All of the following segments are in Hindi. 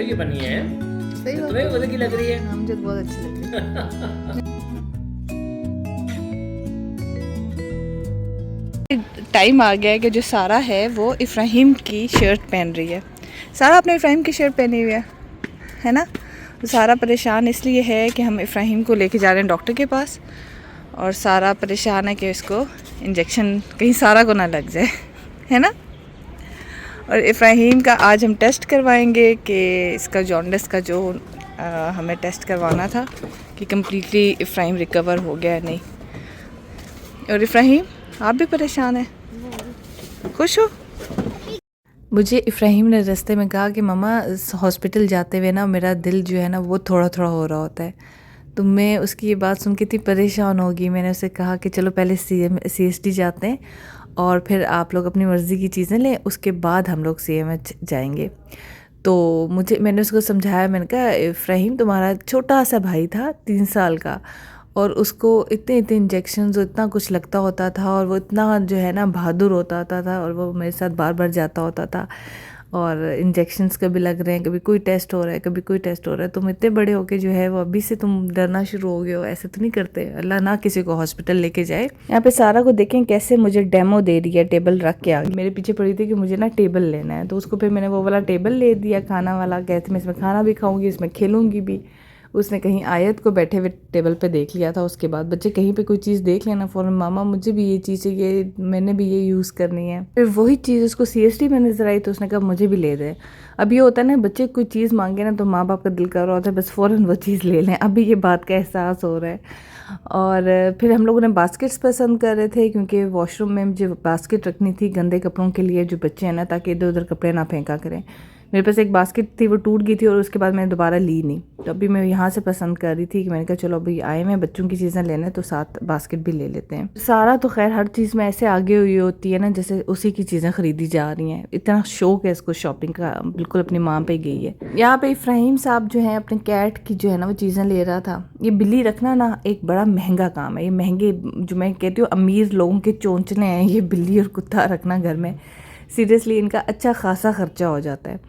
की बनी है। सही बात तुम्हें भी मजे की लग रही है। है, मुझे तो बहुत अच्छी लग रही है। टाइम आ गया है कि जो सारा है वो इफ्राहिम की शर्ट पहन रही है। सारा अपने इफ्राहिम की शर्ट पहनी हुई है ना। सारा परेशान इसलिए है कि हम इफ्राहिम को लेके जा रहे हैं डॉक्टर के पास, और सारा परेशान है कि इसको इंजेक्शन कहीं सारा को ना लग जाए, है ना। और इफ्राहिम का आज हम टेस्ट करवाएंगे कि इसका जॉन्डिस का जो हमें टेस्ट करवाना था कि कम्प्लीटली इफ्राहिम रिकवर हो गया है नहीं। और इफ्राहिम आप भी परेशान हैं, खुश हो? मुझे इफ्राहिम ने रास्ते में कहा कि मम्मा हॉस्पिटल जाते हुए ना मेरा दिल जो है ना वो थोड़ा थोड़ा हो रहा होता है। तो मैं उसकी ये बात सुन के इतनी परेशान होगी, मैंने उससे कहा कि चलो पहले CSD जाते हैं और फिर आप लोग अपनी मर्ज़ी की चीज़ें लें, उसके बाद हम लोग CMH जाएंगे। तो मैंने उसको समझाया, मैंने कहा इफ्राहिम तुम्हारा छोटा सा भाई था 3 साल का, और उसको इतने इतने इंजेक्शन्स, इतना कुछ लगता होता था, और वो इतना जो है ना बहादुर होता था, और वो मेरे साथ बार बार जाता होता था। और इंजेक्शन्स कभी लग रहे हैं, कभी कोई टेस्ट हो रहा है, कभी कोई टेस्ट हो रहा है। तुम इतने बड़े हो के जो है वो अभी से तुम डरना शुरू हो गए हो, ऐसे तो नहीं करते। अल्लाह ना किसी को हॉस्पिटल लेके जाए। यहाँ पे सारा को देखें कैसे मुझे डेमो दे रही है, टेबल रख के आगे मेरे पीछे पड़ी थी कि मुझे ना टेबल लेना है। तो उसको फिर मैंने वो वाला टेबल ले दिया, खाना वाला। कहते मैं इसमें खाना भी खाऊंगी, इसमें खेलूंगी भी। उसने कहीं आयत को बैठे हुए टेबल पे देख लिया था। उसके बाद बच्चे कहीं पे कोई चीज़ देख लेना फ़ौरन, मामा मुझे भी ये चीज़ चाहिए, मैंने भी ये यूज़ करनी है। फिर वही चीज़ उसको CSD में नजर आई तो उसने कहा मुझे भी ले दे। अब ये होता है ना, बच्चे कोई चीज़ मांगे ना तो माँ बाप का दिल कर रहा होता है बस फ़ौरन वो चीज़ ले लें। अभी ये बात का एहसास हो रहा है। और फिर हम लोगों ने बास्केट्स पसंद कर रहे थे, क्योंकि वॉशरूम में मुझे बास्केट रखनी थी गंदे कपड़ों के लिए, जो बच्चे हैं ना, ताकि इधर उधर कपड़े ना फेंका करें। मेरे पास एक बास्केट थी, वो टूट गई थी, और उसके बाद मैंने दोबारा ली नहीं। तो अभी मैं यहाँ से पसंद कर रही थी कि मैंने कहा चलो अभी आए हैं बच्चों की चीज़ें लेने, तो साथ बास्केट भी ले लेते हैं। सारा तो खैर हर चीज़ में ऐसे आगे हुई होती है ना जैसे उसी की चीज़ें खरीदी जा रही हैं। इतना शौक है इसको शॉपिंग का, बिल्कुल अपनी माँ पे गई है। यहाँ पे इफ्राहिम साहब जो है अपने कैट की जो है ना वो चीज़ें ले रहा था। ये बिल्ली रखना ना एक बड़ा महंगा काम है। ये महंगे, जो मैं कहती हूँ अमीर लोगों के चोंचने हैं ये बिल्ली और कुत्ता रखना घर में। सीरियसली इनका अच्छा खासा खर्चा हो जाता है,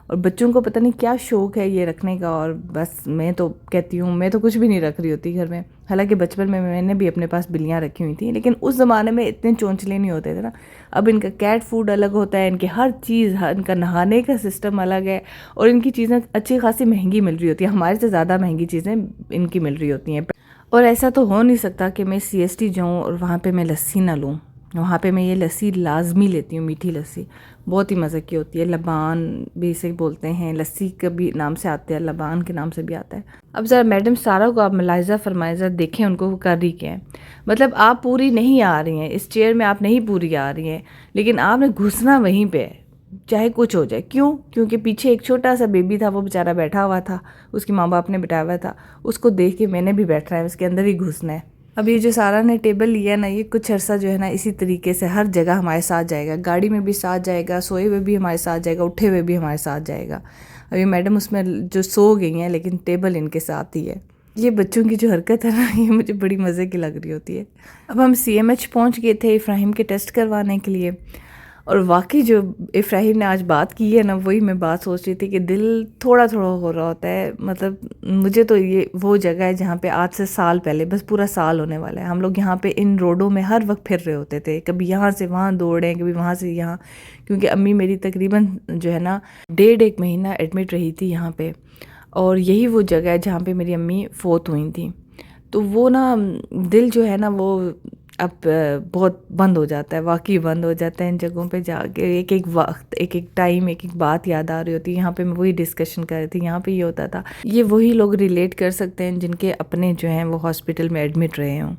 और बच्चों को पता नहीं क्या शौक़ है ये रखने का। और बस मैं तो कहती हूँ मैं तो कुछ भी नहीं रख रही होती घर में। हालांकि बचपन में मैंने भी अपने पास बिल्लियाँ रखी हुई थी, लेकिन उस ज़माने में इतने चोंचले नहीं होते थे ना। अब इनका कैट फूड अलग होता है, इनकी हर चीज़, इनका नहाने का सिस्टम अलग है, और इनकी चीज़ें अच्छी खासी महंगी मिल रही होती है। हमारे से ज़्यादा महंगी चीज़ें इनकी मिल रही होती हैं। और ऐसा तो हो नहीं सकता कि मैं CSD जाऊँ और वहाँ पर मैं लस्सी ना लूँ। वहाँ पे मैं ये लस्सी लाजमी लेती हूँ, मीठी लस्सी बहुत ही मज़े की होती है। लबान भी इसे बोलते हैं, लस्सी का भी नाम से आते हैं, लबान के नाम से भी आता है। अब ज़रा मैडम सारा को आप मुलाहिज़ा फरमाइए, ज़रा देखें उनको वो कर रही क्या है। मतलब आप पूरी नहीं आ रही हैं इस चेयर में, आप नहीं पूरी आ रही हैं, लेकिन आपने घुसना वहीं पर है चाहे कुछ हो जाए। क्यों? क्योंकि पीछे एक छोटा सा बेबी था, वो बेचारा बैठा हुआ था, उसकी माँ बाप ने बिठाया हुआ था, उसको देख के मैंने भी बैठना है, उसके अंदर ही घुसना है। अब ये जो सारा ने टेबल लिया ना, ये कुछ अर्सा जो है ना इसी तरीके से हर जगह हमारे साथ जाएगा। गाड़ी में भी साथ जाएगा, सोए हुए भी हमारे साथ जाएगा, उठे हुए भी हमारे साथ जाएगा। अभी मैडम उसमें जो सो गई हैं, लेकिन टेबल इनके साथ ही है। ये बच्चों की जो हरकत है ना, ये मुझे बड़ी मज़े की लग रही होती है। अब हम CMH पहुँच गए थे इफ्राहिम के टेस्ट करवाने के लिए, और वाकई जो इफ्राहिम ने आज बात की है ना, वही मैं बात सोच रही थी कि दिल थोड़ा थोड़ा हो रहा होता है। मतलब मुझे तो ये वो जगह है जहाँ पे आज से साल पहले, बस पूरा साल होने वाला है, हम लोग यहाँ पे इन रोडों में हर वक्त फिर रहे होते थे। कभी यहाँ से वहाँ दौड़े, कभी वहाँ से यहाँ, क्योंकि अम्मी मेरी तकरीबन जो है ना 1.5 महीना एडमिट रही थी यहाँ पर। और यही वो जगह है जहाँ पर मेरी अम्मी फोत हुई थी। तो वो ना दिल जो है ना वो अब बहुत बंद हो जाता है, वाकई बंद हो जाता है इन जगहों पे जाके। एक एक वक्त, एक एक टाइम, एक एक बात याद आ रही होती है। यहाँ पे मैं वही डिस्कशन कर रही थी, यहाँ पे ये होता था। ये वही लोग रिलेट कर सकते हैं जिनके अपने जो हैं वो हॉस्पिटल में एडमिट रहे हों।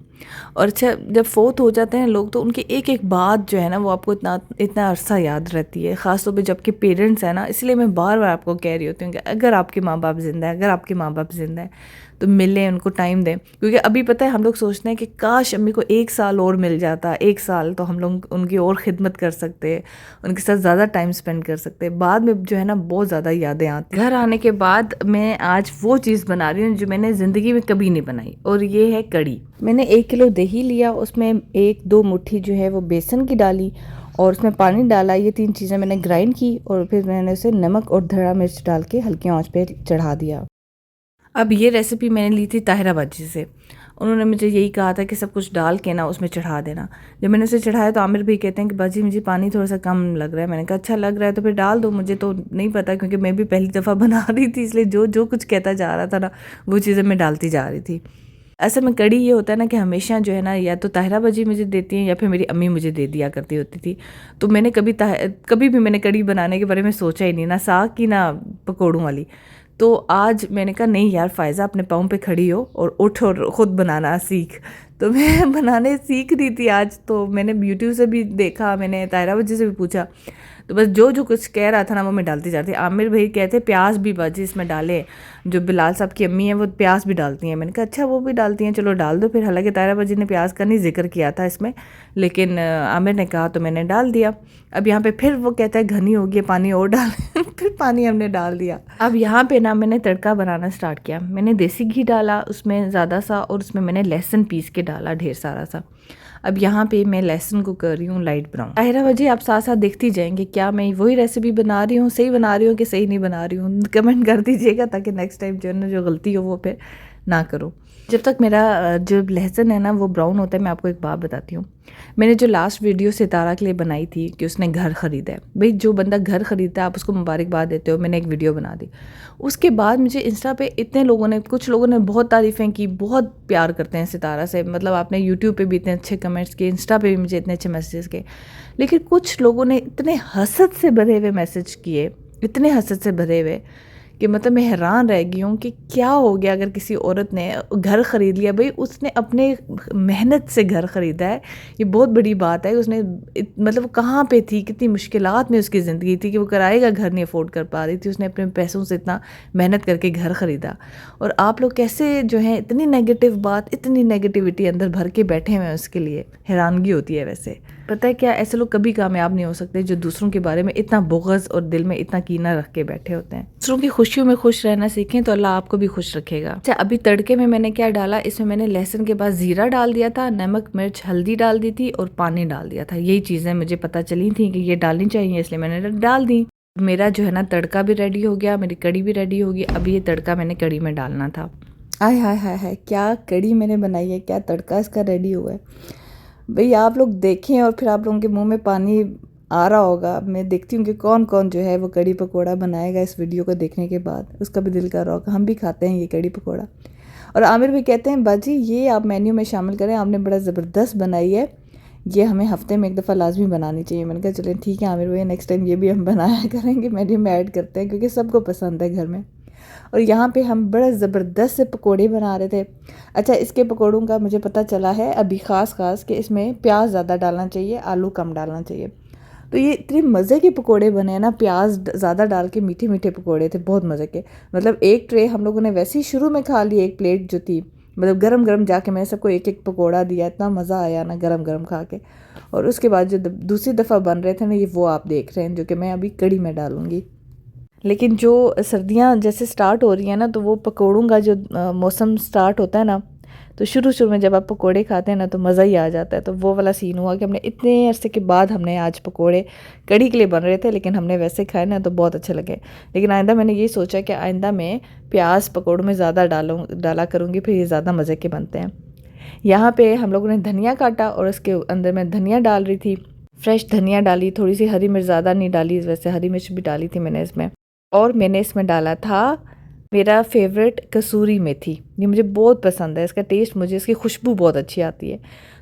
और अच्छा, जब फोत हो जाते हैं लोग तो उनकी एक एक बात जो है ना वो आपको इतना अरसा याद रहती है, ख़ासतौर पे जबकि पेरेंट्स हैं ना। इसलिए मैं बार बार आपको कह रही होती हूँ कि अगर आपके माँ बाप ज़िंदा है, अगर आपके माँ बाप ज़िंदा है तो मिलें, उनको टाइम दें। क्योंकि अभी पता है हम लोग सोचते हैं कि काश अम्मी को 1 साल और मिल जाता, 1 साल तो हम लोग उनकी और ख़िदमत कर सकते, उनके साथ ज़्यादा टाइम स्पेंड कर सकते। बाद में जो है ना बहुत ज़्यादा यादें आती। घर आने के बाद मैं आज वो चीज़ बना रही हूँ जो मैंने ज़िंदगी में कभी नहीं बनाई, और ये है कड़ी। मैंने 1 किलो दही लिया, उसमें 1-2 मुट्ठी जो है वो बेसन की डाली, और उसमें पानी डाला। ये 3 चीज़ें मैंने ग्राइंड की और फिर मैंने उसे नमक और धड़ा मिर्च डाल के हल्की आंच पे चढ़ा दिया। अब ये रेसिपी मैंने ली थी ताहिरा बाजी से। उन्होंने मुझे यही कहा था कि सब कुछ डाल के ना उसमें चढ़ा देना। जब मैंने उसे चढ़ाया तो आमिर भी कहते हैं कि बाजी मुझे पानी थोड़ा सा कम लग रहा है। मैंने कहा अच्छा लग रहा है तो फिर डाल दो, मुझे तो नहीं पता क्योंकि मैं भी पहली दफ़ा बना रही थी, इसलिए जो जो कुछ कहता जा रहा था ना वो चीज़ें मैं डालती जा रही थी। असल में कड़ी ये होता है ना कि हमेशा जो है ना या तो ताहिरा बाजी मुझे देती हैं या फिर मेरी अम्मी मुझे दे दिया करती होती थी। तो मैंने कभी भी मैंने कड़ी बनाने के बारे में सोचा ही नहीं, ना साग की ना पकौड़ों वाली। तो आज मैंने कहा नहीं यार फ़ायज़ा, अपने पाँव पे खड़ी हो और उठ और ख़ुद बनाना सीख। तो मैं बनाने सीख रही थी आज। तो मैंने यूट्यूब से भी देखा, मैंने ताहिरा बाजी से भी पूछा, तो बस जो जो कुछ कह रहा था ना वो मैं डालती जाती। आमिर भाई कहते प्याज भी बाजी इसमें डालें, जो बिलाल साहब की अम्मी है वो प्याज भी डालती हैं। मैंने कहा अच्छा वो भी डालती हैं, चलो डाल दो फिर। हालांकि ताहिरा बाजी ने प्याज का नहीं जिक्र किया था इसमें, लेकिन आमिर ने कहा तो मैंने डाल दिया। अब यहाँ पे फिर वो कहता है घनी होगी, पानी और डाल फिर पानी हमने डाल दिया। अब यहाँ पे ना मैंने तड़का बनाना स्टार्ट किया। मैंने देसी घी डाला उसमें ज़्यादा सा और उसमें मैंने लहसुन पीस के डाला ढेर सारा सा। अब यहाँ पे मैं लहसुन को कर रही हूँ लाइट ब्राउन। ताहिरा बाजी आप साथ साथ देखती जाएंगे क्या मैं वही रेसिपी बना रही हूँ, सही बना रही हूँ कि सही नहीं बना रही हूँ, कमेंट कर दीजिएगा ताकि नेक्स्ट टाइम जो है ना जो गलती हो वो फिर ना करो। जब तक मेरा जो लहसुन है ना वो ब्राउन होता है, मैं आपको एक बात बताती हूँ। मैंने जो लास्ट वीडियो सितारा के लिए बनाई थी कि उसने घर ख़रीदा है, भाई जो बंदा घर ख़रीदता है आप उसको मुबारकबाद देते हो। मैंने एक वीडियो बना दी, उसके बाद मुझे इंस्टा पे इतने लोगों ने, कुछ लोगों ने बहुत तारीफ़ें की, बहुत प्यार करते हैं सितारा से। मतलब आपने यूट्यूब पे भी इतने अच्छे कमेंट्स किए, इंस्टा पे भी मुझे इतने अच्छे मैसेजेस किए, लेकिन कुछ लोगों ने इतने हसद से भरे हुए मैसेज किए, इतने हसद से भरे हुए कि मतलब मैं हैरान रह गई हूँ कि क्या हो गया अगर किसी औरत ने घर ख़रीद लिया। भाई उसने अपने मेहनत से घर ख़रीदा है, ये बहुत बड़ी बात है। उसने मतलब कहाँ पे थी, कितनी मुश्किलात में उसकी ज़िंदगी थी कि वो किराए का घर नहीं अफोर्ड कर पा रही थी, उसने अपने पैसों से इतना मेहनत करके घर ख़रीदा। और आप लोग कैसे जो है इतनी नेगेटिव बात, इतनी नेगेटिविटी अंदर भर के बैठे हुए हैं, उसके लिए हैरानगी होती है। वैसे पता है क्या, ऐसे लोग कभी कामयाब नहीं हो सकते जो दूसरों के बारे में इतना बुग़्ज़ और दिल में इतना कीना रख के बैठे होते हैं। दूसरों की खुशियों में खुश रहना सीखें तो अल्लाह आपको भी खुश रखेगा। अच्छा अभी तड़के में मैंने क्या डाला, इसमें मैंने लहसुन के बाद ज़ीरा डाल दिया था, नमक मिर्च हल्दी डाल दी थी और पानी डाल दिया था। यही चीज़ें मुझे पता चली थी कि ये डालनी चाहिए, इसलिए मैंने डाल दी। मेरा जो है ना तड़का भी रेडी हो गया, मेरी कड़ी भी रेडी होगी। अभी ये तड़का मैंने कड़ी में डालना था। आय हाय हाय हाय, क्या कड़ी मैंने बनाई है, क्या तड़का इसका रेडी हुआ है। भाई आप लोग देखें और फिर आप लोगों के मुंह में पानी आ रहा होगा। मैं देखती हूँ कि कौन कौन जो है वो कड़ी पकोड़ा बनाएगा इस वीडियो को देखने के बाद, उसका भी दिल कर रहा होगा हम भी खाते हैं ये कड़ी पकोड़ा। और आमिर भी कहते हैं बाजी ये आप मेन्यू में शामिल करें, आपने बड़ा ज़बरदस्त बनाई है, ये हमें हफ्ते में एक दफ़ा लाजमी बनानी चाहिए। मैंने कहा चलें ठीक है आमिर भाई, नेक्स्ट टाइम ये भी हम बनाया करेंगे, मेन्यू में ऐड करते हैं क्योंकि सबको पसंद है घर में। और यहाँ पे हम बड़ा ज़बरदस्त से पकोड़े बना रहे थे। अच्छा इसके पकोड़ों का मुझे पता चला है अभी ख़ास कि इसमें प्याज ज़्यादा डालना चाहिए, आलू कम डालना चाहिए। तो ये इतने मज़े के पकोड़े बने हैं ना, प्याज ज़्यादा डाल के मीठे मीठे पकोड़े थे, बहुत मज़े के। मतलब एक ट्रे हम लोगों ने वैसे ही शुरू में खा ली, एक प्लेट जो थी, मतलब गरम गरम जाके मैंने सबको एक एक पकोड़ा दिया, इतना मज़ा आया ना गरम गरम खा के। और उसके बाद जो दूसरी दफ़ा बन रहे थे ना, ये वो आप देख रहे हैं जो कि मैं अभी कड़ी में डालूँगी। लेकिन जो सर्दियाँ जैसे स्टार्ट हो रही हैं ना, तो वो पकोड़ों का जो मौसम स्टार्ट होता है ना, तो शुरू में जब आप पकोड़े खाते हैं ना तो मज़ा ही आ जाता है। तो वो वाला सीन हुआ कि हमने इतने अरसे के बाद हमने आज पकोड़े कड़ी के लिए बन रहे थे, लेकिन हमने वैसे खाए ना तो बहुत अच्छे लगे। लेकिन आइंदा मैंने ये सोचा कि आइंदा मैं प्याज पकोड़ों में ज़्यादा डाला करूँगी, फिर ये ज़्यादा मज़े के बनते हैं। यहाँ पे हम लोगों ने धनिया काटा और उसके अंदर मैं धनिया डाल रही थी, फ्रेश धनिया डाली, थोड़ी सी हरी मिर्च, ज़्यादा नहीं डाली, वैसे हरी मिर्च भी डाली थी मैंने इसमें। और मैंने इसमें डाला था मेरा फेवरेट कसूरी मेथी, ये मुझे बहुत पसंद है, इसका टेस्ट मुझे, इसकी खुशबू बहुत अच्छी आती है।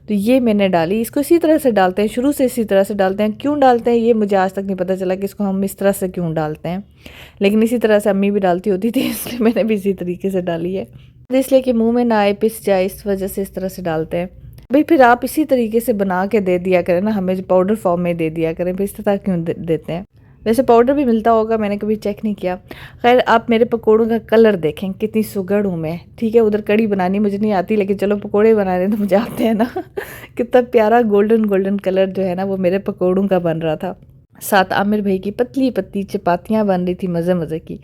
तो ये मैंने डाली। इसको इसी तरह से डालते हैं, शुरू से इसी तरह से डालते हैं। क्यों डालते हैं ये मुझे आज तक नहीं पता चला कि इसको हम इस तरह से क्यों डालते हैं, लेकिन इसी तरह से अम्मी भी डालती होती थी, इसलिए मैंने भी इसी तरीके से डाली है। इसलिए कि मुँह में ना आए, पिस जाए, इस वजह से इस तरह से डालते हैं। भाई फिर आप इसी तरीके से बना के दे दिया करें ना, हमें पाउडर फॉर्म में दे दिया करें, फिर इस तरह क्यों देते हैं। वैसे पाउडर भी मिलता होगा, मैंने कभी चेक नहीं किया। खैर आप मेरे पकोड़ों का कलर देखें, कितनी सुगड़ हूँ मैं। ठीक है उधर कड़ी बनानी मुझे नहीं आती, लेकिन चलो पकोड़े बनाने तो मुझे आते हैं ना। कितना प्यारा गोल्डन गोल्डन कलर जो है ना वो मेरे पकोड़ों का बन रहा था। साथ आमिर भाई की पतली पतली चपातियाँ बन रही थी मज़े मज़े की।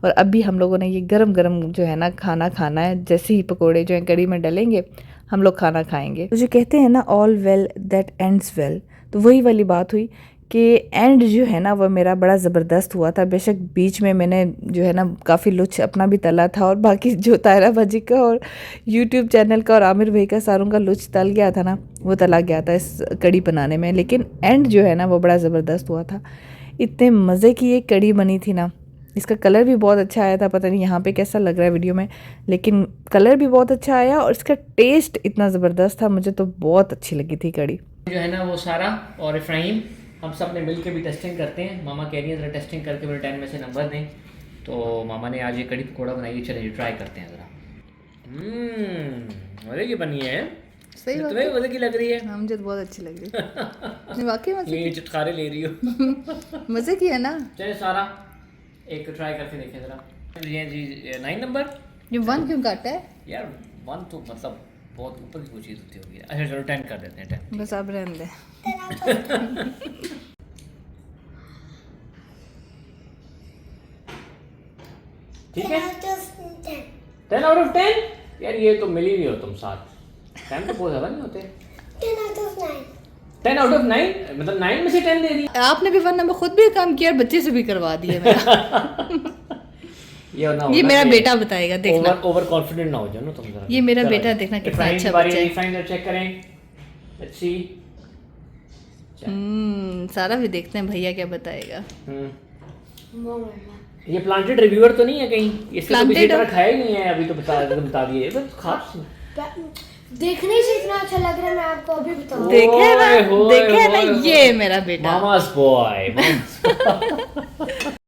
और अभी हम लोगों ने ये गरम गरम जो है ना खाना खाना है, जैसे ही पकोड़े जो है कड़ी में डलेंगे हम लोग खाना खाएंगे। तो जो कहते हैं ना all well that ends well, तो वही वाली बात हुई कि एंड जो है ना वो मेरा बड़ा ज़बरदस्त हुआ था। बेशक बीच में मैंने जो है ना काफ़ी लुच अपना भी तला था, और बाकी जो तायरा भाजी का और यूट्यूब चैनल का और आमिर भाई का सारों का लुच तल गया था ना, वो तला गया था इस कड़ी बनाने में। लेकिन एंड जो है ना वो बड़ा ज़बरदस्त हुआ था। इतने मज़े की ये कड़ी बनी थी ना। इसका कलर भी बहुत अच्छा आया था, पता नहीं यहाँ पे कैसा लग रहा है वीडियो में, लेकिन कलर भी बहुत अच्छा आया और इसका टेस्ट इतना ज़बरदस्त था। मुझे तो बहुत अच्छी लगी थी कड़ी। जो है ना वो सारा और इफ्राहिम हम सब ने मिल के भी टेस्टिंग करते हैं। मामा कह रही है ज़रा टेस्टिंग करके मुझे 10 में से नंबर दें। तो मामा ने आज ये कड़ी पकौड़ा बनाई है, चलिए ट्राई करते हैं ज़रा। मज़े की बनी है। सही बात तुम्हें मज़े की लग रही है? हाँ, मुझे तो बहुत अच्छी लग रही है। वाकई मज़े ये चुटकारे ले रही हो। मज़े की है ना। चलिए सारा एक ट्राई करके देखें ज़रा। ये जी 9 नंबर। ये 1 क्यों काटा है? यार 1 तो मतलब बहुत ऊपर की कोई चीज़ होती होगी। अच्छा चलो 10 कर देते हैं 10। बस आप रहने दें। ठीक है 10 आउट ऑफ 10। यार ये तो मिल ही रही हो तुम साथ। 10 तो बहुत ज़्यादा नहीं होते। 10 आउट ऑफ 9 मतलब 9 में से 10 दे दी। आपने भी 1 नंबर खुद भी काम किया और बच्चे से भी करवा दिया मेरा। ये मेरा बेटा बताएगा, देखना। ओवर कॉन्फिडेंट ना हो जाओ ना तुम जरा। ये मेरा बेटा, देखना कितना अच्छा बच्चा है। फाइन चेक करें। Let's see. सारा भी देखते हैं भैया क्या बताएगा। ये प्लांटेड रिव्यूअर तो नहीं है कहीं? इससे तो किसी Planted तरह खाया ही नहीं है अभी तो बता दिए। बस खास देखने से इतना अच्छा लग रहा है, मैं आपको अभी बताऊं। देखे ना, ये मेरा बेटा। मामा's boy।